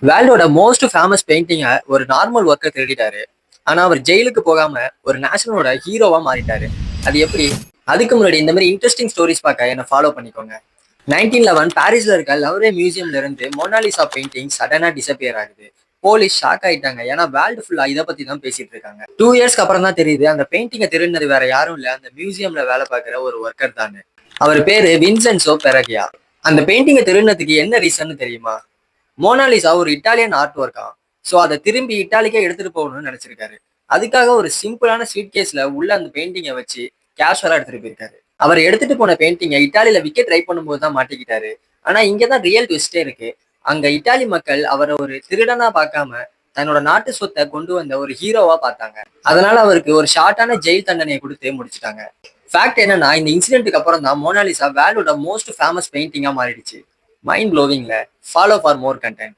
வேர்ல்டோட most famous பெயிண்டிங்கை ஒரு normal worker திருடிட்டாரு. ஆனா அவர் ஜெயிலுக்கு போகாம ஒரு நேஷனலோட ஹீரோவா மாறிட்டாரு. அது எப்படி? அதுக்கு முன்னாடி இந்த மாதிரி இன்ட்ரெஸ்டிங் ஸ்டோரிஸ் பார்க்க என்ன ஃபாலோ பண்ணிக்கோங்க. 1911 பாரிஸ்ல இருக்க லவ்ரே மியூசியம்ல இருந்து மொனாலிசா பெயிண்டிங் சடனா டிசப்பியர் ஆகுது. போலீஸ் ஷாக் ஆயிட்டாங்க. ஏன்னா வேர்ல்டு ஃபுல்லா இதை பத்தி தான் பேசிட்டு இருக்காங்க. 2 இயர்ஸ்க்கு அப்புறம் தான் தெரியுது அந்த பெயிண்டிங்கை திருடினது வேற யாரும் இல்ல, அந்த மியூசியம்ல வேலை பார்க்குற ஒரு ஒர்க்கர் தான். அவர் பேரு வின்சென்சோ பெரகியா. அந்த பெயிண்டிங்கை திருடினதுக்கு என்ன ரீசன் தெரியுமா? மோனாலிசா ஒரு இட்டாலியன் ஆர்ட் ஒர்க்கா. ஸோ அதை திரும்பி இட்டாலிக்கே எடுத்துட்டு போகணும்னு நினைச்சிருக்காரு. அதுக்காக ஒரு சிம்பிளான ஸ்வீட் கேஸ்ல உள்ள அந்த பெயிண்டிங்கை வச்சு கேஷுவலா எடுத்துட்டு போயிருக்காரு. அவர் எடுத்துட்டு போன பெயிண்டிங்கை இட்டாலியில விற்க ட்ரை பண்ணும்போது தான் மாட்டிக்கிட்டாரு. ஆனா இங்கதான் ரியல் ட்விஸ்டே இருக்கு. அங்க இட்டாலி மக்கள் அவரை ஒரு திருடனா பார்க்காம தன்னோட நாட்டு சொத்தை கொண்டு வந்த ஒரு ஹீரோவா பார்த்தாங்க. அதனால அவருக்கு ஒரு ஷார்ட்டான ஜெயில் தண்டனையை கொடுத்து முடிச்சிட்டாங்க. ஃபேக்ட் என்னன்னா, இந்த இன்சிடென்ட்டுக்கு அப்புறம் தான் மோனாலிசா வேர்ல்டோட மோஸ்ட் ஃபேமஸ் பெயிண்டிங்கா மாறிடுச்சு. மைண்ட் ப்ளோவிங்ல. Follow for more content.